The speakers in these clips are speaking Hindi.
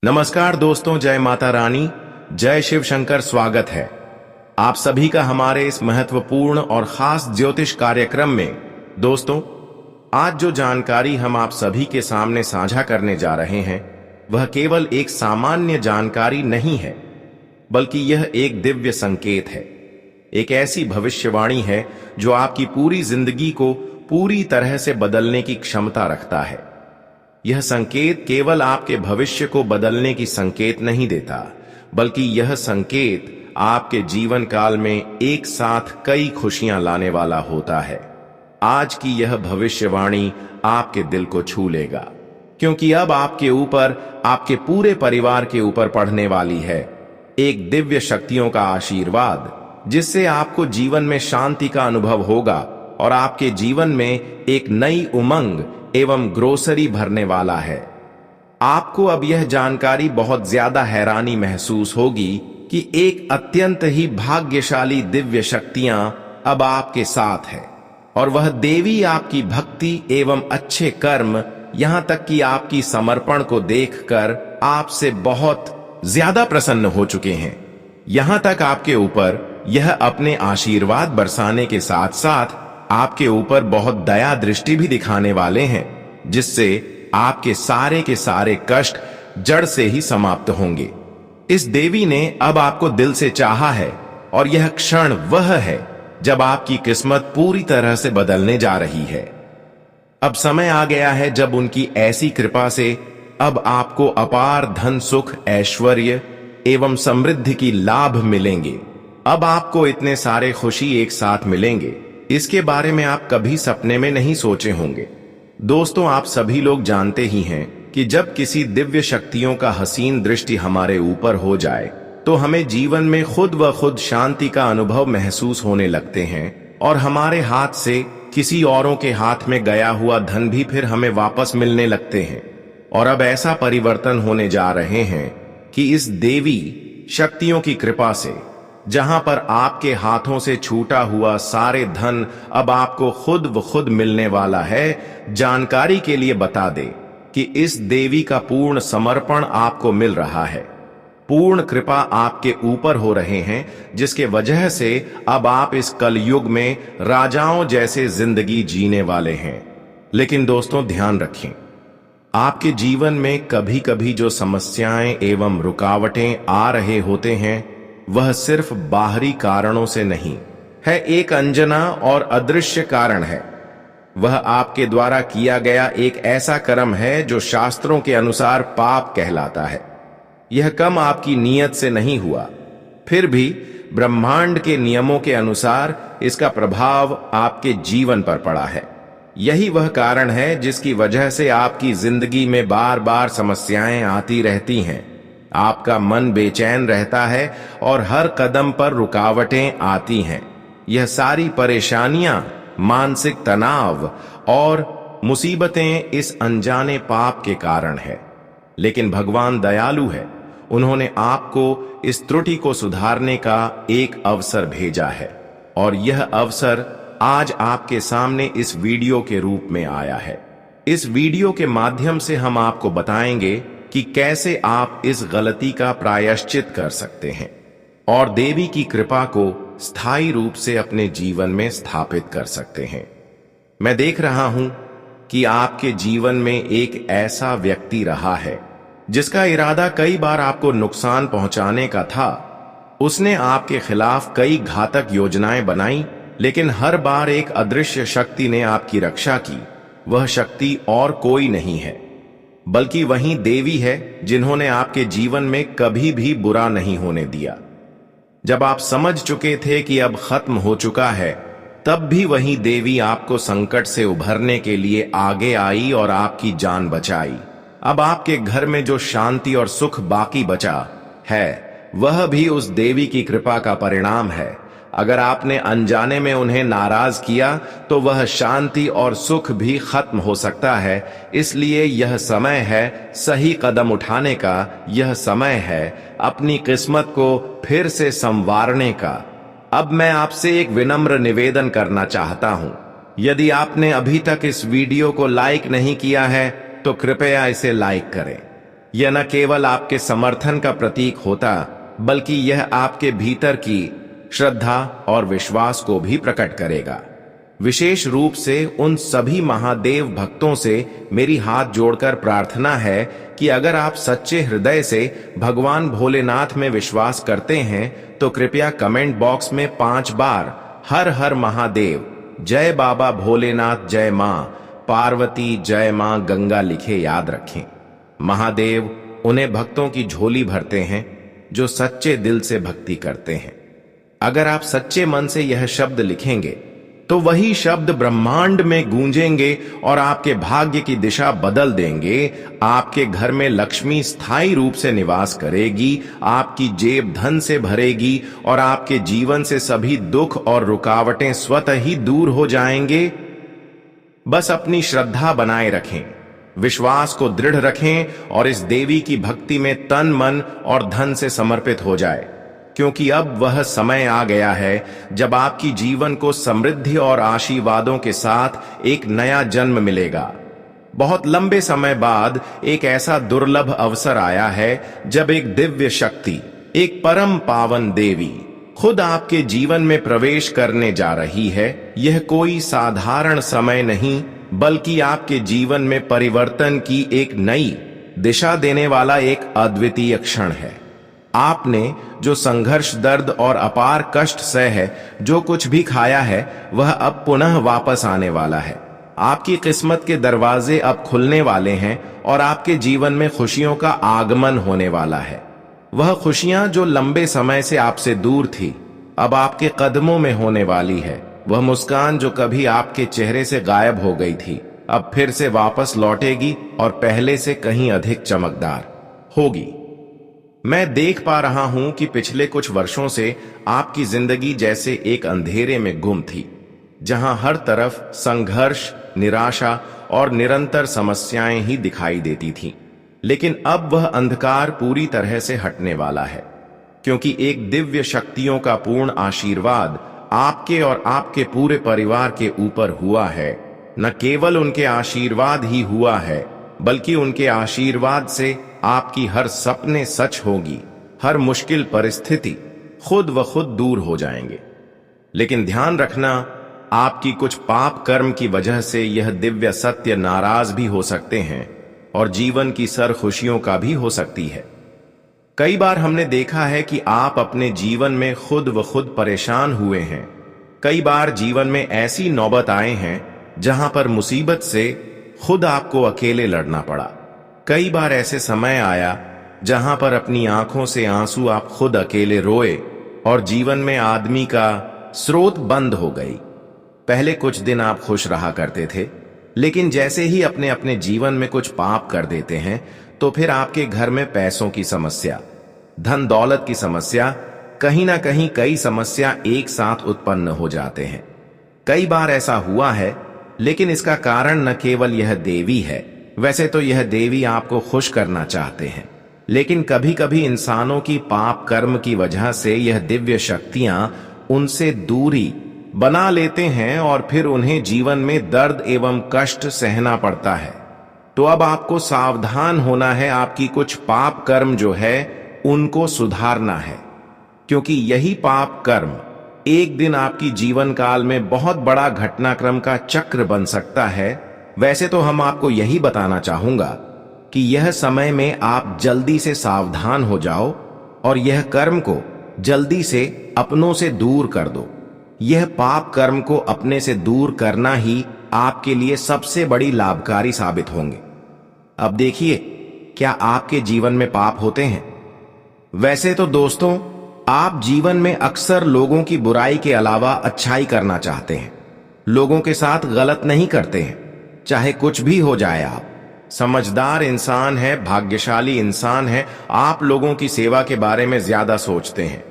नमस्कार दोस्तों, जय माता रानी, जय शिव शंकर। स्वागत है आप सभी का हमारे इस महत्वपूर्ण और खास ज्योतिष कार्यक्रम में। दोस्तों, आज जो जानकारी हम आप सभी के सामने साझा करने जा रहे हैं वह केवल एक सामान्य जानकारी नहीं है, बल्कि यह एक दिव्य संकेत है। एक ऐसी भविष्यवाणी है जो आपकी पूरी जिंदगी को पूरी तरह से बदलने की क्षमता रखता है। यह संकेत केवल आपके भविष्य को बदलने की संकेत नहीं देता, बल्कि यह संकेत आपके जीवन काल में एक साथ कई खुशियां लाने वाला होता है। आज की यह भविष्यवाणी आपके दिल को छू लेगा, क्योंकि अब आपके ऊपर, आपके पूरे परिवार के ऊपर पड़ने वाली है एक दिव्य शक्तियों का आशीर्वाद, जिससे आपको जीवन में शांति का अनुभव होगा और आपके जीवन में एक नई उमंग एवं ग्रोसरी भरने वाला है। आपको अब यह जानकारी बहुत ज्यादा हैरानी महसूस होगी कि एक अत्यंत ही भाग्यशाली दिव्य शक्तियां अब आपके साथ है, और वह देवी आपकी भक्ति एवं अच्छे कर्म, यहां तक कि आपकी समर्पण को देखकर आपसे बहुत ज्यादा प्रसन्न हो चुके हैं। यहां तक आपके ऊपर यह अपने आशीर्वाद बरसाने के साथ साथ आपके ऊपर बहुत दया दृष्टि भी दिखाने वाले हैं, जिससे आपके सारे के सारे कष्ट जड़ से ही समाप्त होंगे। इस देवी ने अब आपको दिल से चाहा है, और यह क्षण वह है जब आपकी किस्मत पूरी तरह से बदलने जा रही है। अब समय आ गया है जब उनकी ऐसी कृपा से अब आपको अपार धन, सुख, ऐश्वर्य एवं समृद्धि की लाभ मिलेंगे। अब आपको इतने सारे खुशी एक साथ मिलेंगे, इसके बारे में आप कभी सपने में नहीं सोचे होंगे। दोस्तों, आप सभी लोग जानते ही हैं कि जब किसी दिव्य शक्तियों का हसीन दृष्टि हमारे ऊपर हो जाए तो हमें जीवन में खुद व खुद शांति का अनुभव महसूस होने लगते हैं, और हमारे हाथ से किसी औरों के हाथ में गया हुआ धन भी फिर हमें वापस मिलने लगते हैं। और अब ऐसा परिवर्तन होने जा रहे हैं कि इस देवी शक्तियों की कृपा से, जहां पर आपके हाथों से छूटा हुआ सारे धन अब आपको खुद व खुद मिलने वाला है, जानकारी के लिए बता दे कि इस देवी का पूर्ण समर्पण आपको मिल रहा है। पूर्ण कृपा आपके ऊपर हो रहे हैं, जिसके वजह से अब आप इस कलयुग में राजाओं जैसे जिंदगी जीने वाले हैं। लेकिन दोस्तों, ध्यान रखें, आपके जीवन में कभी कभी जो समस्याएं एवं रुकावटें आ रहे होते हैं वह सिर्फ बाहरी कारणों से नहीं है, एक अनजाना और अदृश्य कारण है। वह आपके द्वारा किया गया एक ऐसा कर्म है जो शास्त्रों के अनुसार पाप कहलाता है। यह कर्म आपकी नीयत से नहीं हुआ, फिर भी ब्रह्मांड के नियमों के अनुसार इसका प्रभाव आपके जीवन पर पड़ा है। यही वह कारण है जिसकी वजह से आपकी जिंदगी में बार बार समस्याएं आती रहती हैं। आपका मन बेचैन रहता है और हर कदम पर रुकावटें आती हैं। यह सारी परेशानियां, मानसिक तनाव और मुसीबतें इस अनजाने पाप के कारण है। लेकिन भगवान दयालु है, उन्होंने आपको इस त्रुटि को सुधारने का एक अवसर भेजा है, और यह अवसर आज आपके सामने इस वीडियो के रूप में आया है। इस वीडियो के माध्यम से हम आपको बताएंगे कि कैसे आप इस गलती का प्रायश्चित कर सकते हैं और देवी की कृपा को स्थायी रूप से अपने जीवन में स्थापित कर सकते हैं। मैं देख रहा हूं कि आपके जीवन में एक ऐसा व्यक्ति रहा है जिसका इरादा कई बार आपको नुकसान पहुंचाने का था। उसने आपके खिलाफ कई घातक योजनाएं बनाई, लेकिन हर बार एक अदृश्य शक्ति ने आपकी रक्षा की। वह शक्ति और कोई नहीं है, बल्कि वही देवी है जिन्होंने आपके जीवन में कभी भी बुरा नहीं होने दिया। जब आप समझ चुके थे कि अब खत्म हो चुका है, तब भी वही देवी आपको संकट से उभरने के लिए आगे आई और आपकी जान बचाई। अब आपके घर में जो शांति और सुख बाकी बचा है, वह भी उस देवी की कृपा का परिणाम है। अगर आपने अनजाने में उन्हें नाराज किया तो वह शांति और सुख भी खत्म हो सकता है। इसलिए यह समय है सही कदम उठाने का, यह समय है अपनी किस्मत को फिर से संवारने का। अब मैं आपसे एक विनम्र निवेदन करना चाहता हूं। यदि आपने अभी तक इस वीडियो को लाइक नहीं किया है तो कृपया इसे लाइक करें। यह न केवल आपके समर्थन का प्रतीक होता, बल्कि यह आपके भीतर की श्रद्धा और विश्वास को भी प्रकट करेगा। विशेष रूप से उन सभी महादेव भक्तों से मेरी हाथ जोड़कर प्रार्थना है कि अगर आप सच्चे हृदय से भगवान भोलेनाथ में विश्वास करते हैं तो कृपया कमेंट बॉक्स में 5 बार हर हर महादेव, जय बाबा भोलेनाथ, जय मां पार्वती, जय मां गंगा लिखे याद रखें। महादेव उन्हें भक्तों की झोली भरते हैं जो सच्चे दिल से भक्ति करते हैं। अगर आप सच्चे मन से यह शब्द लिखेंगे तो वही शब्द ब्रह्मांड में गूंजेंगे और आपके भाग्य की दिशा बदल देंगे। आपके घर में लक्ष्मी स्थायी रूप से निवास करेगी, आपकी जेब धन से भरेगी और आपके जीवन से सभी दुख और रुकावटें स्वतः ही दूर हो जाएंगे। बस अपनी श्रद्धा बनाए रखें, विश्वास को दृढ़ रखें और इस देवी की भक्ति में तन, मन और धन से समर्पित हो जाए, क्योंकि अब वह समय आ गया है जब आपकी जीवन को समृद्धि और आशीर्वादों के साथ एक नया जन्म मिलेगा। बहुत लंबे समय बाद एक ऐसा दुर्लभ अवसर आया है जब एक दिव्य शक्ति, एक परम पावन देवी खुद आपके जीवन में प्रवेश करने जा रही है। यह कोई साधारण समय नहीं, बल्कि आपके जीवन में परिवर्तन की एक नई दिशा देने वाला एक अद्वितीय क्षण है। आपने जो संघर्ष, दर्द और अपार कष्ट सह है, जो कुछ भी खाया है, वह अब पुनः वापस आने वाला है। आपकी किस्मत के दरवाजे अब खुलने वाले हैं और आपके जीवन में खुशियों का आगमन होने वाला है। वह खुशियां जो लंबे समय से आपसे दूर थी, अब आपके कदमों में होने वाली है। वह मुस्कान जो कभी आपके चेहरे से गायब हो गई थी, अब फिर से वापस लौटेगी और पहले से कहीं अधिक चमकदार होगी। मैं देख पा रहा हूं कि पिछले कुछ वर्षों से आपकी जिंदगी जैसे एक अंधेरे में गुम थी, जहां हर तरफ संघर्ष, निराशा और निरंतर समस्याएं ही दिखाई देती थीं। लेकिन अब वह अंधकार पूरी तरह से हटने वाला है, क्योंकि एक दिव्य शक्तियों का पूर्ण आशीर्वाद आपके और आपके पूरे परिवार के ऊपर हुआ है। न केवल उनके आशीर्वाद ही हुआ है, बल्कि उनके आशीर्वाद से आपकी हर सपने सच होगी, हर मुश्किल परिस्थिति खुद व खुद दूर हो जाएंगे। लेकिन ध्यान रखना, आपकी कुछ पाप कर्म की वजह से यह दिव्य सत्य नाराज भी हो सकते हैं और जीवन की सर खुशियों का भी हो सकती है। कई बार हमने देखा है कि आप अपने जीवन में खुद व खुद परेशान हुए हैं। कई बार जीवन में ऐसी नौबत आए हैं जहां पर मुसीबत से खुद आपको अकेले लड़ना पड़ा। कई बार ऐसे समय आया जहां पर अपनी आंखों से आंसू आप खुद अकेले रोए और जीवन में आदमी का स्रोत बंद हो गई। पहले कुछ दिन आप खुश रहा करते थे, लेकिन जैसे ही अपने अपने जीवन में कुछ पाप कर देते हैं तो फिर आपके घर में पैसों की समस्या, धन दौलत की समस्या, कहीं ना कहीं कई समस्या एक साथ उत्पन्न हो जाते हैं। कई बार ऐसा हुआ है, लेकिन इसका कारण न केवल यह देवी है। वैसे तो यह देवी आपको खुश करना चाहते हैं, लेकिन कभी कभी इंसानों की पाप कर्म की वजह से यह दिव्य शक्तियां उनसे दूरी बना लेते हैं और फिर उन्हें जीवन में दर्द एवं कष्ट सहना पड़ता है। तो अब आपको सावधान होना है, आपकी कुछ पाप कर्म जो है उनको सुधारना है, क्योंकि यही पाप कर्म एक दिन आपकी जीवन काल में बहुत बड़ा घटनाक्रम का चक्र बन सकता है। वैसे तो हम आपको यही बताना चाहूंगा कि यह समय में आप जल्दी से सावधान हो जाओ और यह कर्म को जल्दी से अपनों से दूर कर दो। यह पाप कर्म को अपने से दूर करना ही आपके लिए सबसे बड़ी लाभकारी साबित होंगे। अब देखिए, क्या आपके जीवन में पाप होते हैं? वैसे तो दोस्तों, आप जीवन में अक्सर लोगों की बुराई के अलावा अच्छाई करना चाहते हैं, लोगों के साथ गलत नहीं करते हैं, चाहे कुछ भी हो जाए। आप समझदार इंसान है, भाग्यशाली इंसान है। आप लोगों की सेवा के बारे में ज्यादा सोचते हैं।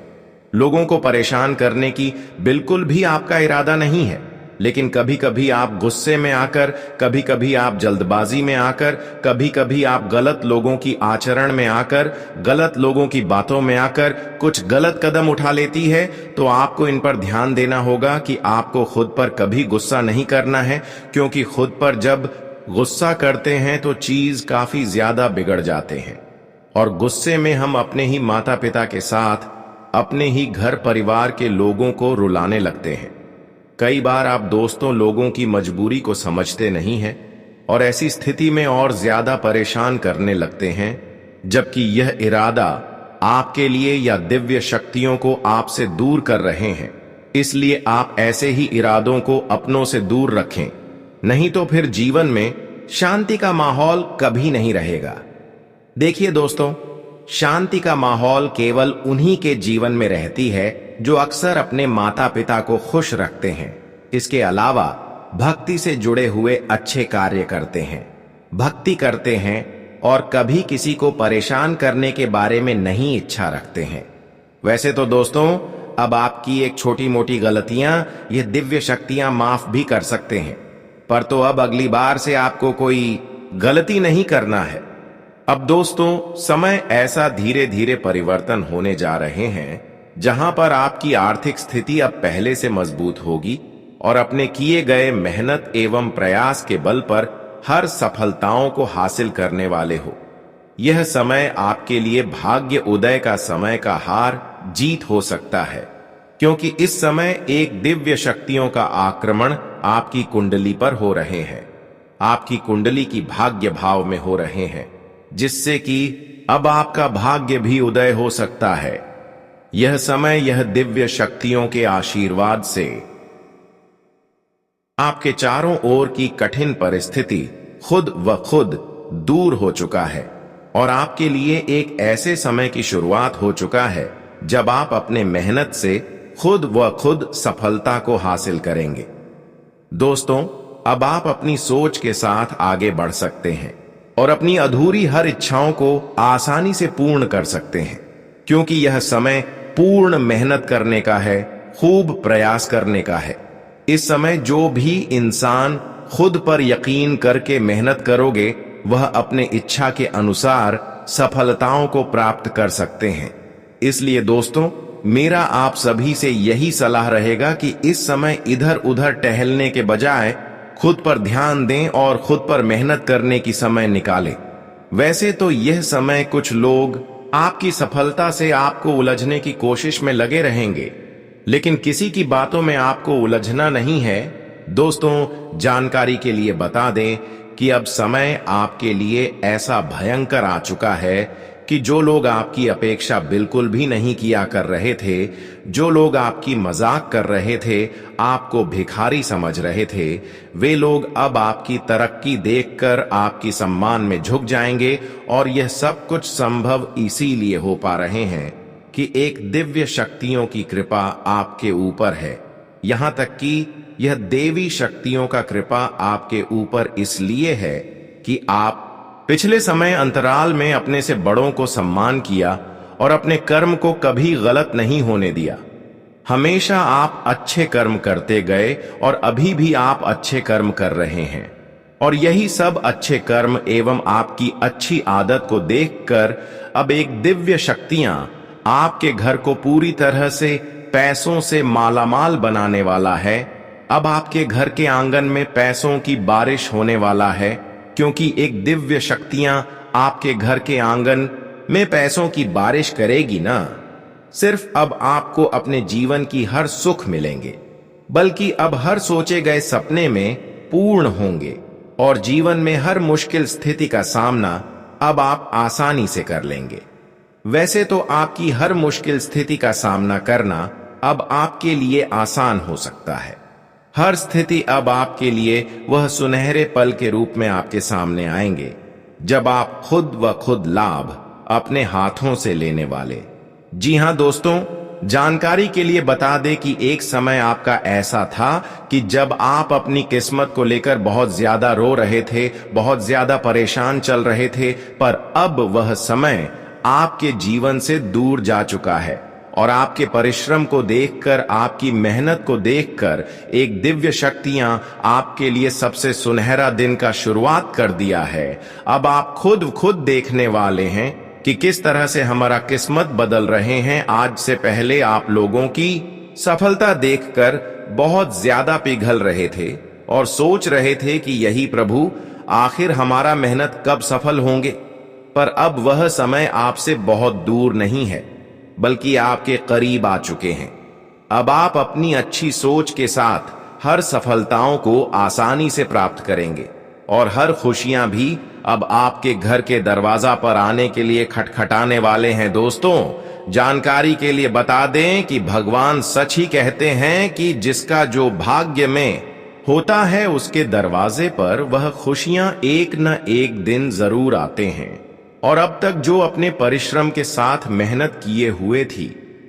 लोगों को परेशान करने की बिल्कुल भी आपका इरादा नहीं है, लेकिन कभी कभी आप गुस्से में आकर, कभी कभी आप जल्दबाजी में आकर, कभी कभी आप गलत लोगों की आचरण में आकर, गलत लोगों की बातों में आकर कुछ गलत कदम उठा लेती है। तो आपको इन पर ध्यान देना होगा कि आपको खुद पर कभी गुस्सा नहीं करना है, क्योंकि खुद पर जब गुस्सा करते हैं तो चीज काफी ज्यादा बिगड़ जाते हैं। और गुस्से में हम अपने ही माता पिता के साथ अपने ही घर परिवार के लोगों को रुलाने लगते हैं। कई बार आप दोस्तों लोगों की मजबूरी को समझते नहीं हैं और ऐसी स्थिति में और ज्यादा परेशान करने लगते हैं, जबकि यह इरादा आपके लिए या दिव्य शक्तियों को आपसे दूर कर रहे हैं। इसलिए आप ऐसे ही इरादों को अपनों से दूर रखें, नहीं तो फिर जीवन में शांति का माहौल कभी नहीं रहेगा। देखिए दोस्तों, शांति का माहौल केवल उन्हीं के जीवन में रहती है जो अक्सर अपने माता पिता को खुश रखते हैं। इसके अलावा भक्ति से जुड़े हुए अच्छे कार्य करते हैं, भक्ति करते हैं और कभी किसी को परेशान करने के बारे में नहीं इच्छा रखते हैं। वैसे तो दोस्तों, अब आपकी एक छोटी मोटी गलतियां ये दिव्य शक्तियां माफ भी कर सकते हैं, पर तो अब अगली बार से आपको कोई गलती नहीं करना है। अब दोस्तों, समय ऐसा धीरे धीरे परिवर्तन होने जा रहे हैं जहां पर आपकी आर्थिक स्थिति अब पहले से मजबूत होगी और अपने किए गए मेहनत एवं प्रयास के बल पर हर सफलताओं को हासिल करने वाले हो। यह समय आपके लिए भाग्य उदय का समय का हार जीत हो सकता है, क्योंकि इस समय एक दिव्य शक्तियों का आक्रमण आपकी कुंडली पर हो रहे हैं। आपकी कुंडली की भाग्य भाव में हो रहे हैं, जिससे कि अब आपका भाग्य भी उदय हो सकता है। यह समय यह दिव्य शक्तियों के आशीर्वाद से आपके चारों ओर की कठिन परिस्थिति खुद व खुद दूर हो चुका है और आपके लिए एक ऐसे समय की शुरुआत हो चुका है जब आप अपने मेहनत से खुद व खुद सफलता को हासिल करेंगे। दोस्तों, अब आप अपनी सोच के साथ आगे बढ़ सकते हैं और अपनी अधूरी हर इच्छाओं को आसानी से पूर्ण कर सकते हैं, क्योंकि यह समय पूर्ण मेहनत करने का है, खूब प्रयास करने का है। इस समय जो भी इंसान खुद पर यकीन करके मेहनत करोगे, वह अपने इच्छा के अनुसार सफलताओं को प्राप्त कर सकते हैं। इसलिए दोस्तों, मेरा आप सभी से यही सलाह रहेगा कि इस समय इधर उधर टहलने के बजाय खुद पर ध्यान दें और खुद पर मेहनत करने की समय निकालें। वैसे तो यह समय कुछ लोग आपकी सफलता से आपको उलझने की कोशिश में लगे रहेंगे, लेकिन किसी की बातों में आपको उलझना नहीं है। दोस्तों, जानकारी के लिए बता दें कि अब समय आपके लिए ऐसा भयंकर आ चुका है कि जो लोग आपकी अपेक्षा बिल्कुल भी नहीं किया कर रहे थे, जो लोग आपकी मजाक कर रहे थे, आपको भिखारी समझ रहे थे, वे लोग अब आपकी तरक्की देखकर आपकी सम्मान में झुक जाएंगे। और यह सब कुछ संभव इसीलिए हो पा रहे हैं कि एक दिव्य शक्तियों की कृपा आपके ऊपर है। यहां तक कि यह देवी शक्तियों का कृपा आपके ऊपर इसलिए है कि आप पिछले समय अंतराल में अपने से बड़ों को सम्मान किया और अपने कर्म को कभी गलत नहीं होने दिया। हमेशा आप अच्छे कर्म करते गए और अभी भी आप अच्छे कर्म कर रहे हैं। और यही सब अच्छे कर्म एवं आपकी अच्छी आदत को देखकर अब एक दिव्य शक्तियां आपके घर को पूरी तरह से पैसों से मालामाल बनाने वाला है। अब आपके घर के आंगन में पैसों की बारिश होने वाला है, क्योंकि एक दिव्य शक्तियां आपके घर के आंगन में पैसों की बारिश करेगी ना। सिर्फ अब आपको अपने जीवन की हर सुख मिलेंगे, बल्कि अब हर सोचे गए सपने में पूर्ण होंगे और जीवन में हर मुश्किल स्थिति का सामना अब आप आसानी से कर लेंगे। वैसे तो आपकी हर मुश्किल स्थिति का सामना करना अब आपके लिए आसान हो सकता है। हर स्थिति अब आपके लिए वह सुनहरे पल के रूप में आपके सामने आएंगे जब आप खुद व खुद लाभ अपने हाथों से लेने वाले। जी हां दोस्तों, जानकारी के लिए बता दें कि एक समय आपका ऐसा था कि जब आप अपनी किस्मत को लेकर बहुत ज्यादा रो रहे थे, बहुत ज्यादा परेशान चल रहे थे, पर अब वह समय आपके जीवन से दूर जा चुका है और आपके परिश्रम को देखकर, आपकी मेहनत को देखकर एक दिव्य शक्तियां आपके लिए सबसे सुनहरा दिन का शुरुआत कर दिया है। अब आप खुद देखने वाले हैं कि किस तरह से हमारा किस्मत बदल रहे हैं। आज से पहले आप लोगों की सफलता देखकर बहुत ज्यादा पिघल रहे थे और सोच रहे थे कि यही प्रभु, आखिर हमारा मेहनत कब सफल होंगे। पर अब वह समय आपसे बहुत दूर नहीं है, बल्कि आपके करीब आ चुके हैं। अब आप अपनी अच्छी सोच के साथ हर सफलताओं को आसानी से प्राप्त करेंगे और हर खुशियां भी अब आपके घर के दरवाजा पर आने के लिए खटखटाने वाले हैं। दोस्तों, जानकारी के लिए बता दें कि भगवान सच ही कहते हैं कि जिसका जो भाग्य में होता है उसके दरवाजे पर वह खुशियां एक न एक दिन जरूर आते हैं। और अब तक जो अपने परिश्रम के साथ मेहनत किए हुए थी,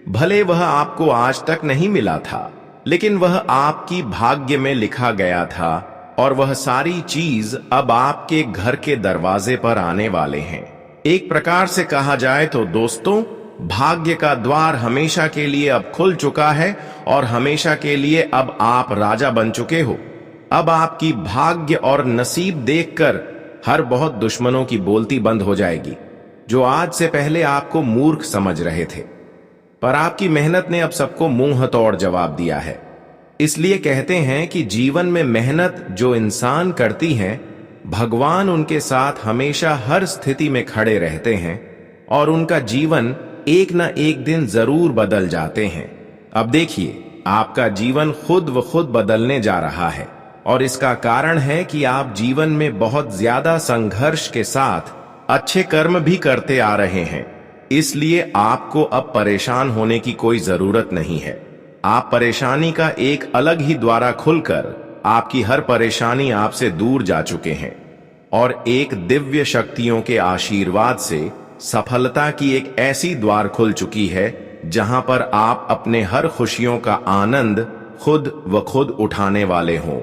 भले वह आपको आज तक नहीं मिला था, लेकिन वह आपकी भाग्य में लिखा गया था और वह सारी चीज अब आपके घर के दरवाजे पर आने वाले हैं। एक प्रकार से कहा जाए तो दोस्तों, भाग्य का द्वार हमेशा के लिए अब खुल चुका है और हमेशा के लिए अब आप राजा बन चुके हो। अब आपकी भाग्य और नसीब देखकर हर बहुत दुश्मनों की बोलती बंद हो जाएगी, जो आज से पहले आपको मूर्ख समझ रहे थे। पर आपकी मेहनत ने अब सबको मुंह तोड़ जवाब दिया है। इसलिए कहते हैं कि जीवन में मेहनत जो इंसान करती है, भगवान उनके साथ हमेशा हर स्थिति में खड़े रहते हैं और उनका जीवन एक न एक दिन जरूर बदल जाते हैं। अब देखिए, आपका जीवन खुद व खुद बदलने जा रहा है और इसका कारण है कि आप जीवन में बहुत ज्यादा संघर्ष के साथ अच्छे कर्म भी करते आ रहे हैं। इसलिए आपको अब परेशान होने की कोई जरूरत नहीं है। आप परेशानी का एक अलग ही द्वारा खुलकर आपकी हर परेशानी आपसे दूर जा चुके हैं और एक दिव्य शक्तियों के आशीर्वाद से सफलता की एक ऐसी द्वार खुल चुकी है जहां पर आप अपने हर खुशियों का आनंद खुद व खुद उठाने वाले हों।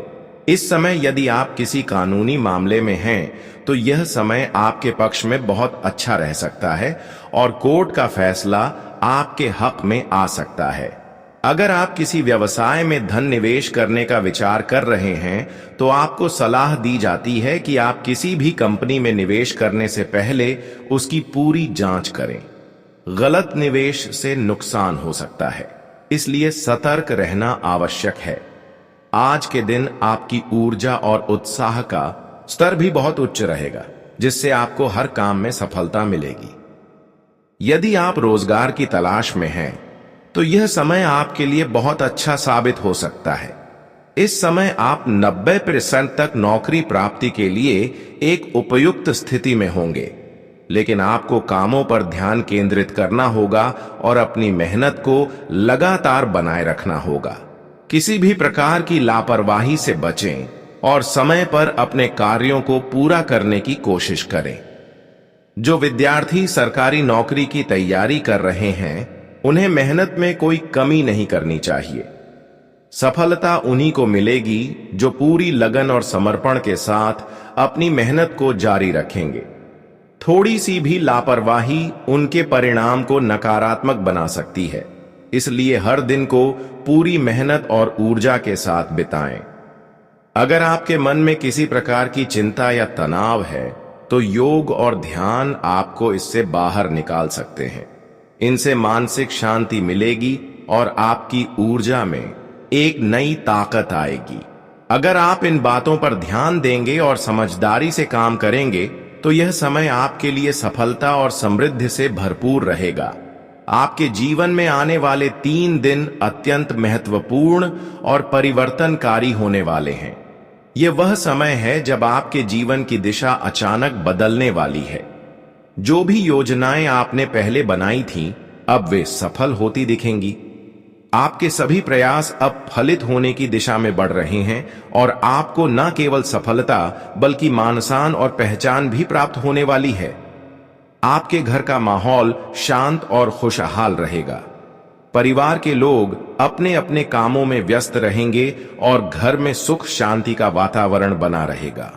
इस समय यदि आप किसी कानूनी मामले में हैं तो यह समय आपके पक्ष में बहुत अच्छा रह सकता है और कोर्ट का फैसला आपके हक में आ सकता है। अगर आप किसी व्यवसाय में धन निवेश करने का विचार कर रहे हैं तो आपको सलाह दी जाती है कि आप किसी भी कंपनी में निवेश करने से पहले उसकी पूरी जांच करें। गलत निवेश से नुकसान हो सकता है, इसलिए सतर्क रहना आवश्यक है। आज के दिन आपकी ऊर्जा और उत्साह का स्तर भी बहुत उच्च रहेगा, जिससे आपको हर काम में सफलता मिलेगी। यदि आप रोजगार की तलाश में हैं तो यह समय आपके लिए बहुत अच्छा साबित हो सकता है। इस समय आप 90% तक नौकरी प्राप्ति के लिए एक उपयुक्त स्थिति में होंगे, लेकिन आपको कामों पर ध्यान केंद्रित करना होगा और अपनी मेहनत को लगातार बनाए रखना होगा। किसी भी प्रकार की लापरवाही से बचें और समय पर अपने कार्यों को पूरा करने की कोशिश करें। जो विद्यार्थी सरकारी नौकरी की तैयारी कर रहे हैं, उन्हें मेहनत में कोई कमी नहीं करनी चाहिए। सफलता उन्हीं को मिलेगी जो पूरी लगन और समर्पण के साथ अपनी मेहनत को जारी रखेंगे। थोड़ी सी भी लापरवाही उनके परिणाम को नकारात्मक बना सकती है, इसलिए हर दिन को पूरी मेहनत और ऊर्जा के साथ बिताएं। अगर आपके मन में किसी प्रकार की चिंता या तनाव है तो योग और ध्यान आपको इससे बाहर निकाल सकते हैं। इनसे मानसिक शांति मिलेगी और आपकी ऊर्जा में एक नई ताकत आएगी। अगर आप इन बातों पर ध्यान देंगे और समझदारी से काम करेंगे तो यह समय आपके लिए सफलता और समृद्धि से भरपूर रहेगा। आपके जीवन में आने वाले 3 दिन अत्यंत महत्वपूर्ण और परिवर्तनकारी होने वाले हैं। यह वह समय है जब आपके जीवन की दिशा अचानक बदलने वाली है। जो भी योजनाएं आपने पहले बनाई थीं, अब वे सफल होती दिखेंगी। आपके सभी प्रयास अब फलित होने की दिशा में बढ़ रहे हैं और आपको न केवल सफलता बल्कि मान-सम्मान और पहचान भी प्राप्त होने वाली है। आपके घर का माहौल शांत और खुशहाल रहेगा। परिवार के लोग अपने अपने कामों में व्यस्त रहेंगे और घर में सुख शांति का वातावरण बना रहेगा।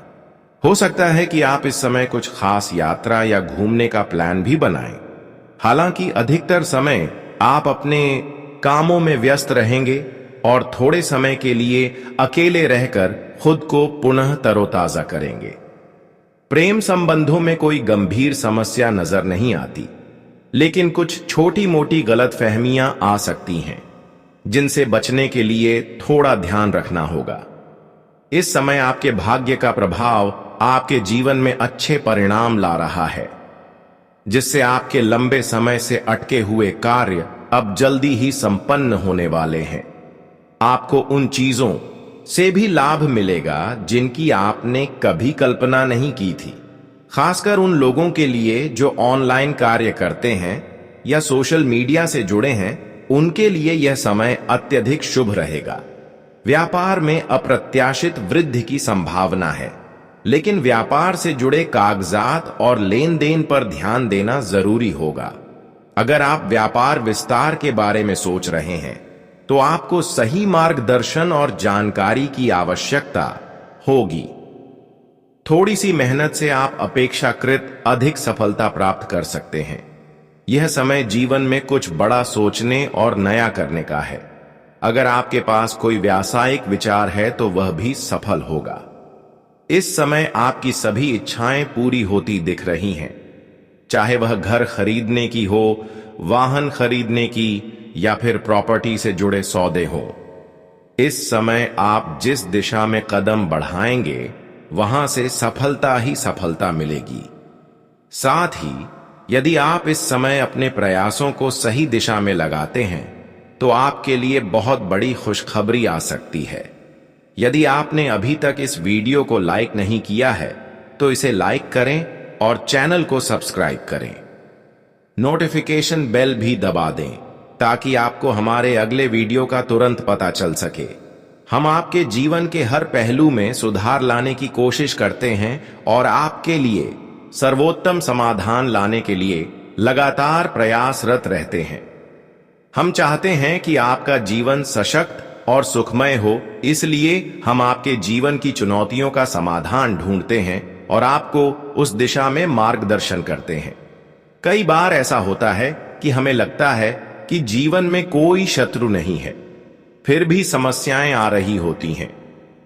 हो सकता है कि आप इस समय कुछ खास यात्रा या घूमने का प्लान भी बनाएं। हालांकि अधिकतर समय आप अपने कामों में व्यस्त रहेंगे और थोड़े समय के लिए अकेले रहकर खुद को पुनः तरोताजा करेंगे। प्रेम संबंधों में कोई गंभीर समस्या नजर नहीं आती, लेकिन कुछ छोटी मोटी गलतफहमियां आ सकती हैं, जिनसे बचने के लिए थोड़ा ध्यान रखना होगा। इस समय आपके भाग्य का प्रभाव आपके जीवन में अच्छे परिणाम ला रहा है। जिससे आपके लंबे समय से अटके हुए कार्य अब जल्दी ही संपन्न होने वाले हैं। आपको उन चीजों से भी लाभ मिलेगा जिनकी आपने कभी कल्पना नहीं की थी। खासकर उन लोगों के लिए जो ऑनलाइन कार्य करते हैं या सोशल मीडिया से जुड़े हैं, उनके लिए यह समय अत्यधिक शुभ रहेगा। व्यापार में अप्रत्याशित वृद्धि की संभावना है, लेकिन व्यापार से जुड़े कागजात और लेन देन पर ध्यान देना जरूरी होगा। अगर आप व्यापार विस्तार के बारे में सोच रहे हैं तो आपको सही मार्गदर्शन और जानकारी की आवश्यकता होगी। थोड़ी सी मेहनत से आप अपेक्षाकृत अधिक सफलता प्राप्त कर सकते हैं। यह समय जीवन में कुछ बड़ा सोचने और नया करने का है। अगर आपके पास कोई व्यावसायिक विचार है तो वह भी सफल होगा। इस समय आपकी सभी इच्छाएं पूरी होती दिख रही हैं, चाहे वह घर खरीदने की हो, वाहन खरीदने की, या फिर प्रॉपर्टी से जुड़े सौदे हो। इस समय आप जिस दिशा में कदम बढ़ाएंगे वहां से सफलता ही सफलता मिलेगी। साथ ही यदि आप इस समय अपने प्रयासों को सही दिशा में लगाते हैं तो आपके लिए बहुत बड़ी खुशखबरी आ सकती है। यदि आपने अभी तक इस वीडियो को लाइक नहीं किया है तो इसे लाइक करें और चैनल को सब्सक्राइब करें। नोटिफिकेशन बेल भी दबा दें ताकि आपको हमारे अगले वीडियो का तुरंत पता चल सके। हम आपके जीवन के हर पहलू में सुधार लाने की कोशिश करते हैं और आपके लिए सर्वोत्तम समाधान लाने के लिए लगातार प्रयासरत रहते हैं। हम चाहते हैं कि आपका जीवन सशक्त और सुखमय हो, इसलिए हम आपके जीवन की चुनौतियों का समाधान ढूंढते हैं और आपको उस दिशा में मार्गदर्शन करते हैं। कई बार ऐसा होता है कि हमें लगता है कि जीवन में कोई शत्रु नहीं है, फिर भी समस्याएं आ रही होती हैं।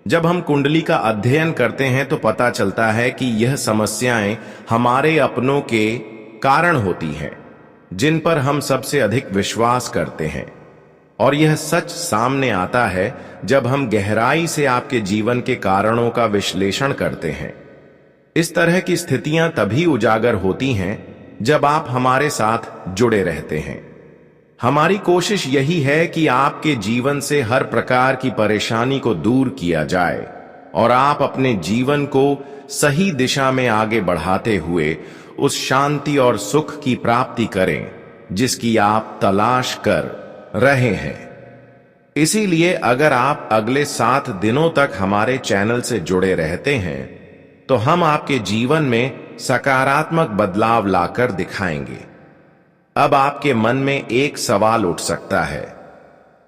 जब हम कुंडली का अध्ययन करते हैं तो पता चलता है कि यह समस्याएं हमारे अपनों के कारण होती हैं, जिन पर हम सबसे अधिक विश्वास करते हैं। और यह सच सामने आता है जब हम गहराई से आपके जीवन के कारणों का विश्लेषण करते हैं। इस तरह की स्थितियां तभी उजागर होती हैं जब आप हमारे साथ जुड़े रहते हैं। हमारी कोशिश यही है कि आपके जीवन से हर प्रकार की परेशानी को दूर किया जाए और आप अपने जीवन को सही दिशा में आगे बढ़ाते हुए उस शांति और सुख की प्राप्ति करें जिसकी आप तलाश कर रहे हैं। इसीलिए अगर आप अगले 7 दिनों तक हमारे चैनल से जुड़े रहते हैं तो हम आपके जीवन में सकारात्मक बदलाव लाकर दिखाएंगे। अब आपके मन में एक सवाल उठ सकता है,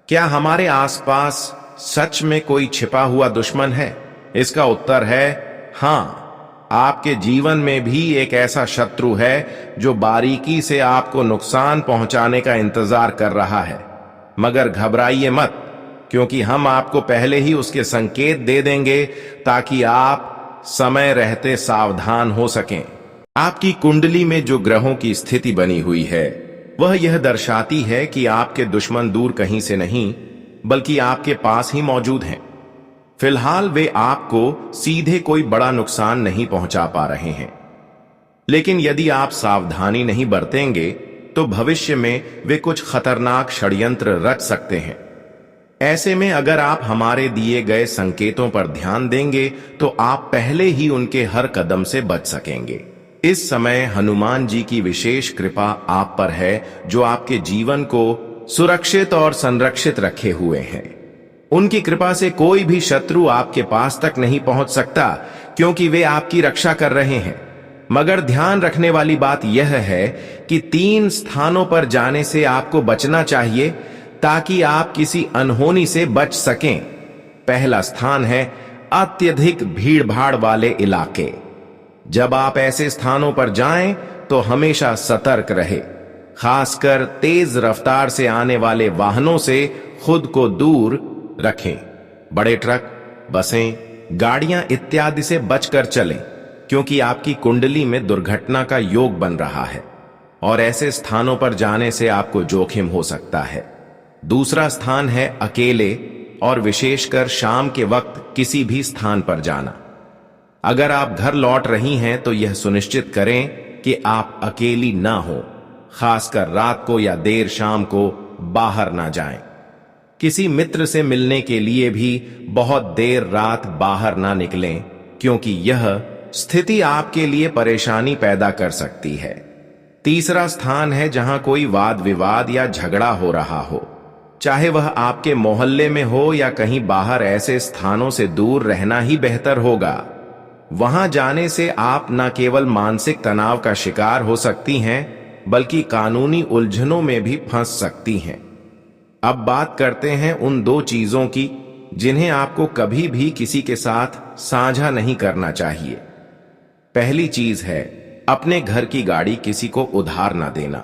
क्या हमारे आसपास सच में कोई छिपा हुआ दुश्मन है? इसका उत्तर है हां, आपके जीवन में भी एक ऐसा शत्रु है जो बारीकी से आपको नुकसान पहुंचाने का इंतजार कर रहा है। मगर घबराइए मत, क्योंकि हम आपको पहले ही उसके संकेत दे देंगे ताकि आप समय रहते सावधान हो सकें। आपकी कुंडली में जो ग्रहों की स्थिति बनी हुई है वह यह दर्शाती है कि आपके दुश्मन दूर कहीं से नहीं बल्कि आपके पास ही मौजूद हैं। फिलहाल वे आपको सीधे कोई बड़ा नुकसान नहीं पहुंचा पा रहे हैं, लेकिन यदि आप सावधानी नहीं बरतेंगे तो भविष्य में वे कुछ खतरनाक षड्यंत्र रच सकते हैं। ऐसे में अगर आप हमारे दिए गए संकेतों पर ध्यान देंगे तो आप पहले ही उनके हर कदम से बच सकेंगे। इस समय हनुमान जी की विशेष कृपा आप पर है, जो आपके जीवन को सुरक्षित और संरक्षित रखे हुए हैं। उनकी कृपा से कोई भी शत्रु आपके पास तक नहीं पहुंच सकता, क्योंकि वे आपकी रक्षा कर रहे हैं। मगर ध्यान रखने वाली बात यह है कि 3 स्थानों पर जाने से आपको बचना चाहिए ताकि आप किसी अनहोनी से बच सकें। पहला स्थान है अत्यधिक भीड़-भाड़ वाले इलाके। जब आप ऐसे स्थानों पर जाएं तो हमेशा सतर्क रहे, खासकर तेज रफ्तार से आने वाले वाहनों से खुद को दूर रखें। बड़े ट्रक, बसें, गाड़ियां इत्यादि से बचकर चलें, क्योंकि आपकी कुंडली में दुर्घटना का योग बन रहा है और ऐसे स्थानों पर जाने से आपको जोखिम हो सकता है। दूसरा स्थान है अकेले और विशेषकर शाम के वक्त किसी भी स्थान पर जाना। अगर आप घर लौट रही हैं तो यह सुनिश्चित करें कि आप अकेली ना हो, खासकर रात को या देर शाम को बाहर ना जाएं। किसी मित्र से मिलने के लिए भी बहुत देर रात बाहर ना निकलें, क्योंकि यह स्थिति आपके लिए परेशानी पैदा कर सकती है। तीसरा स्थान है जहां कोई वाद विवाद या झगड़ा हो रहा हो, चाहे वह आपके मोहल्ले में हो या कहीं बाहर। ऐसे स्थानों से दूर रहना ही बेहतर होगा। वहां जाने से आप न केवल मानसिक तनाव का शिकार हो सकती हैं, बल्कि कानूनी उलझनों में भी फंस सकती हैं। अब बात करते हैं उन दो चीजों की जिन्हें आपको कभी भी किसी के साथ साझा नहीं करना चाहिए। पहली चीज है अपने घर की गाड़ी किसी को उधार ना देना।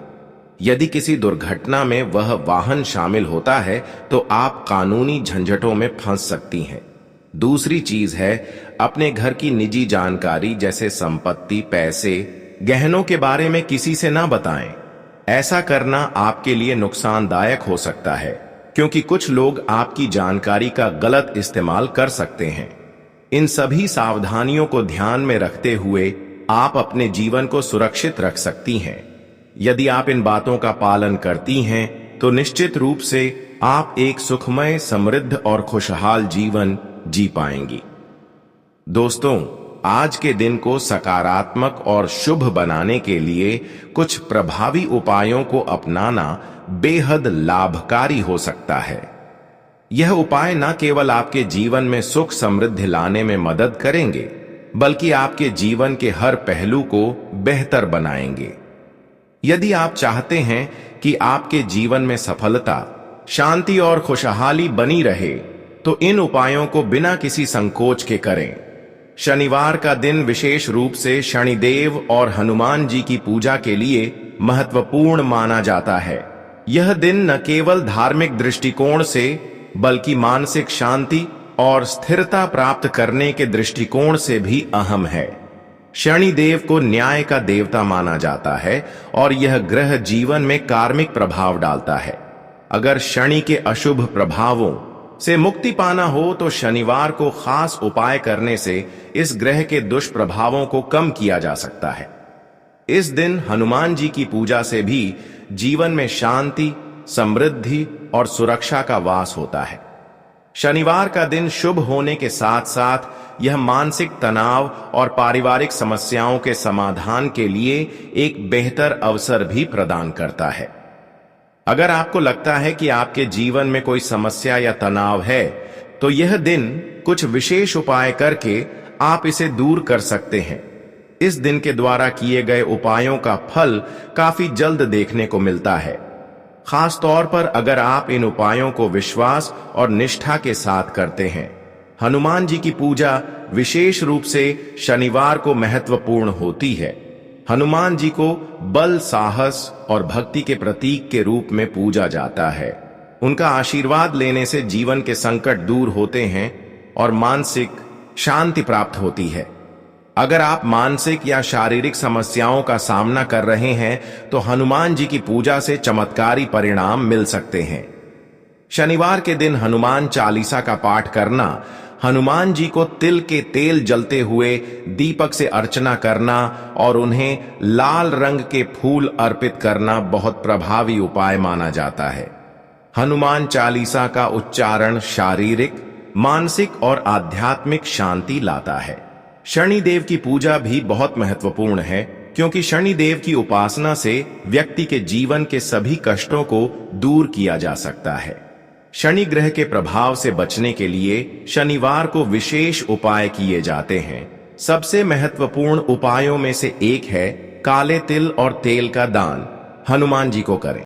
यदि किसी दुर्घटना में वह वाहन शामिल होता है तो आप कानूनी झंझटों में फंस सकती हैं। दूसरी चीज है अपने घर की निजी जानकारी जैसे संपत्ति, पैसे, गहनों के बारे में किसी से ना बताएं। ऐसा करना आपके लिए नुकसानदायक हो सकता है, क्योंकि कुछ लोग आपकी जानकारी का गलत इस्तेमाल कर सकते हैं। इन सभी सावधानियों को ध्यान में रखते हुए आप अपने जीवन को सुरक्षित रख सकती हैं। यदि आप इन बातों का पालन करती हैं तो निश्चित रूप से आप एक सुखमय, समृद्ध और खुशहाल जीवन जी पाएंगी। दोस्तों, आज के दिन को सकारात्मक और शुभ बनाने के लिए कुछ प्रभावी उपायों को अपनाना बेहद लाभकारी हो सकता है। यह उपाय न केवल आपके जीवन में सुख समृद्धि लाने में मदद करेंगे, बल्कि आपके जीवन के हर पहलू को बेहतर बनाएंगे। यदि आप चाहते हैं कि आपके जीवन में सफलता, शांति और खुशहाली बनी रहे, तो इन उपायों को बिना किसी संकोच के करें। शनिवार का दिन विशेष रूप से शनिदेव और हनुमान जी की पूजा के लिए महत्वपूर्ण माना जाता है। यह दिन न केवल धार्मिक दृष्टिकोण से, बल्कि मानसिक शांति और स्थिरता प्राप्त करने के दृष्टिकोण से भी अहम है। शनिदेव को न्याय का देवता माना जाता है और यह ग्रह जीवन में कार्मिक प्रभाव डालता है। अगर शनि के अशुभ प्रभावों से मुक्ति पाना हो तो शनिवार को खास उपाय करने से इस ग्रह के दुष्प्रभावों को कम किया जा सकता है। इस दिन हनुमान जी की पूजा से भी जीवन में शांति, समृद्धि और सुरक्षा का वास होता है। शनिवार का दिन शुभ होने के साथ साथ यह मानसिक तनाव और पारिवारिक समस्याओं के समाधान के लिए एक बेहतर अवसर भी प्रदान करता है। अगर आपको लगता है कि आपके जीवन में कोई समस्या या तनाव है, तो यह दिन कुछ विशेष उपाय करके आप इसे दूर कर सकते हैं। इस दिन के द्वारा किए गए उपायों का फल काफी जल्द देखने को मिलता है, खास तौर पर अगर आप इन उपायों को विश्वास और निष्ठा के साथ करते हैं। हनुमान जी की पूजा विशेष रूप से शनिवार को महत्वपूर्ण होती है। हनुमान जी को बल, साहस और भक्ति के प्रतीक के रूप में पूजा जाता है। उनका आशीर्वाद लेने से जीवन के संकट दूर होते हैं और मानसिक शांति प्राप्त होती है। अगर आप मानसिक या शारीरिक समस्याओं का सामना कर रहे हैं तो हनुमान जी की पूजा से चमत्कारी परिणाम मिल सकते हैं। शनिवार के दिन हनुमान चालीसा का पाठ करना, हनुमान जी को तिल के तेल जलते हुए दीपक से अर्चना करना और उन्हें लाल रंग के फूल अर्पित करना बहुत प्रभावी उपाय माना जाता है। हनुमान चालीसा का उच्चारण शारीरिक, मानसिक और आध्यात्मिक शांति लाता है। शनिदेव की पूजा भी बहुत महत्वपूर्ण है, क्योंकि शनिदेव की उपासना से व्यक्ति के जीवन के सभी कष्टों को दूर किया जा सकता है। शनि ग्रह के प्रभाव से बचने के लिए शनिवार को विशेष उपाय किए जाते हैं। सबसे महत्वपूर्ण उपायों में से एक है काले तिल और तेल का दान हनुमान जी को करें।